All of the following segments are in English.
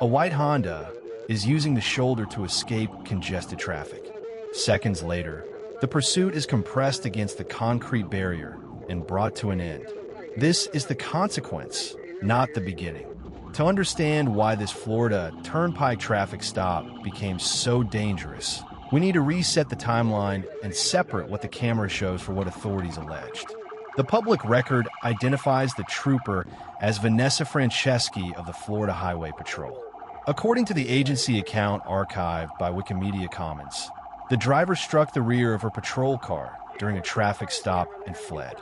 A white Honda is using the shoulder to escape congested traffic. Seconds later, the pursuit is compressed against the concrete barrier and brought to an end. This is the consequence, not the beginning. To understand why this Florida Turnpike traffic stop became so dangerous, we need to reset the timeline and separate what the camera shows for what authorities alleged. The public record identifies the trooper as Vanessa Franceschi of the Florida Highway Patrol. According to the agency account archived by Wikimedia Commons, the driver struck the rear of her patrol car during a traffic stop and fled.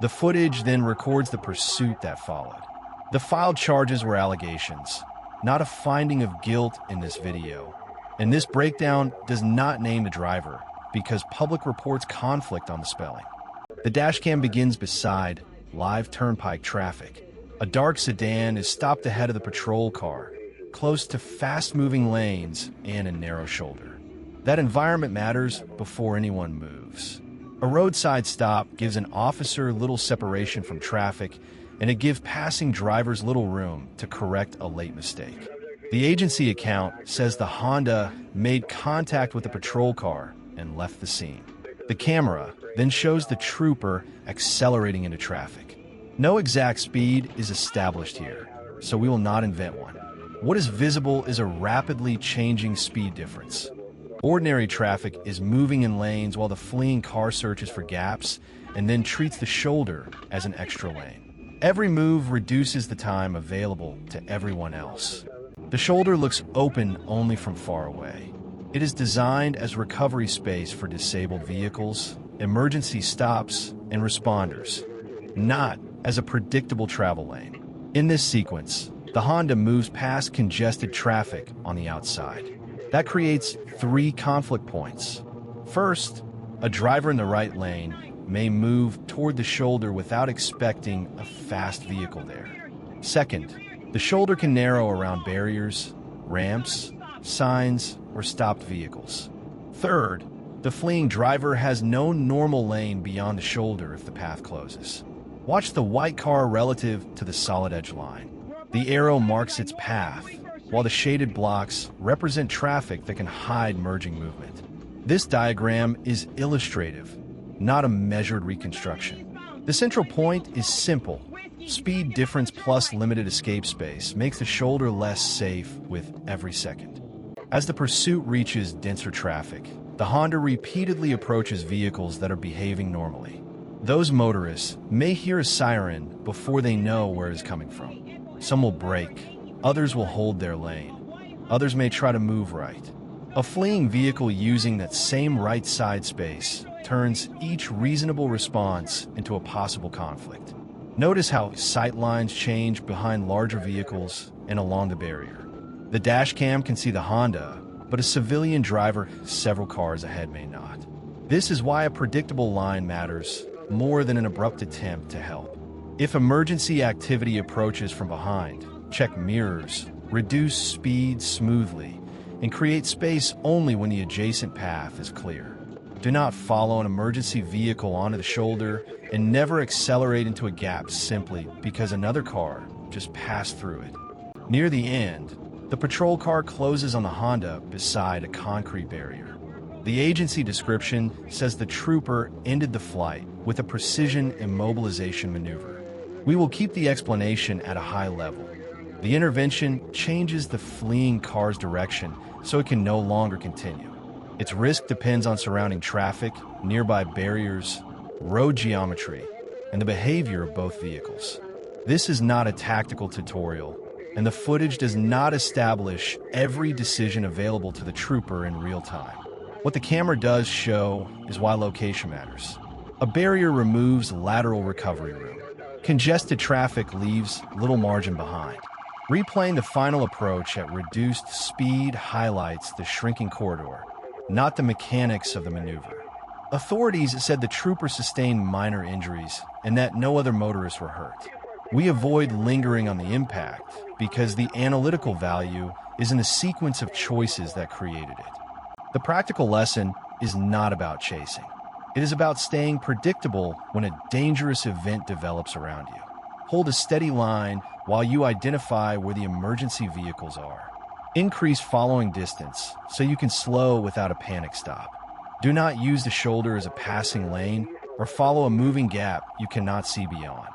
The footage then records the pursuit that followed. The filed charges were allegations, not a finding of guilt in this video. And this breakdown does not name the driver because public reports conflict on the spelling. The dashcam begins beside live turnpike traffic. A dark sedan is stopped ahead of the patrol car, close to fast-moving lanes and a narrow shoulder. That environment matters before anyone moves. A roadside stop gives an officer little separation from traffic, and it gives passing drivers little room to correct a late mistake. The agency account says the Honda made contact with the patrol car and left the scene. The camera then shows the trooper accelerating into traffic. No exact speed is established here, so we will not invent one. What is visible is a rapidly changing speed difference. Ordinary traffic is moving in lanes while the fleeing car searches for gaps and then treats the shoulder as an extra lane. Every move reduces the time available to everyone else. The shoulder looks open only from far away. It is designed as recovery space for disabled vehicles, emergency stops, and responders, not as a predictable travel lane. In this sequence, the Honda moves past congested traffic on the outside. That creates 3 conflict points. First, a driver in the right lane may move toward the shoulder without expecting a fast vehicle there. Second, the shoulder can narrow around barriers, ramps, signs, or stopped vehicles. Third, the fleeing driver has no normal lane beyond the shoulder if the path closes. Watch the white car relative to the solid edge line. The arrow marks its path, while the shaded blocks represent traffic that can hide merging movement. This diagram is illustrative, not a measured reconstruction. The central point is simple. Speed difference plus limited escape space makes the shoulder less safe with every second. As the pursuit reaches denser traffic, the Honda repeatedly approaches vehicles that are behaving normally. Those motorists may hear a siren before they know where it's coming from. Some will brake, others will hold their lane, others may try to move right. A fleeing vehicle using that same right side space turns each reasonable response into a possible conflict. Notice how sight lines change behind larger vehicles and along the barrier. The dashcam can see the Honda, but a civilian driver several cars ahead may not. This is why a predictable line matters more than an abrupt attempt to help. If emergency activity approaches from behind, check mirrors, reduce speed smoothly, and create space only when the adjacent path is clear. Do not follow an emergency vehicle onto the shoulder and never accelerate into a gap simply because another car just passed through it. Near the end, the patrol car closes on the Honda beside a concrete barrier. The agency description says the trooper ended the flight with a precision immobilization maneuver. We will keep the explanation at a high level. The intervention changes the fleeing car's direction so it can no longer continue. Its risk depends on surrounding traffic, nearby barriers, road geometry, and the behavior of both vehicles. This is not a tactical tutorial, and the footage does not establish every decision available to the trooper in real time. What the camera does show is why location matters. A barrier removes lateral recovery room. Congested traffic leaves little margin behind. Replaying the final approach at reduced speed highlights the shrinking corridor, not the mechanics of the maneuver. Authorities said the trooper sustained minor injuries and that no other motorists were hurt. We avoid lingering on the impact because the analytical value is in the sequence of choices that created it. The practical lesson is not about chasing. It is about staying predictable when a dangerous event develops around you. Hold a steady line while you identify where the emergency vehicles are. Increase following distance so you can slow without a panic stop. Do not use the shoulder as a passing lane or follow a moving gap you cannot see beyond.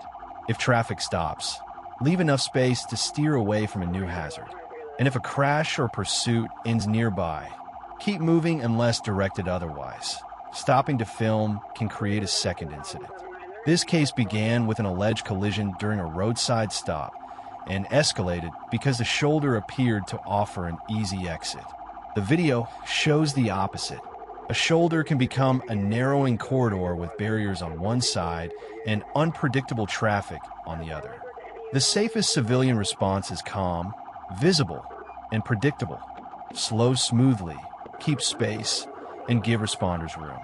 If traffic stops, leave enough space to steer away from a new hazard. And if a crash or pursuit ends nearby, keep moving unless directed otherwise. Stopping to film can create a second incident. This case began with an alleged collision during a roadside stop and escalated because the shoulder appeared to offer an easy exit. The video shows the opposite. A shoulder can become a narrowing corridor with barriers on one side and unpredictable traffic on the other. The safest civilian response is calm, visible, and predictable. Slow smoothly, keep space, and give responders room.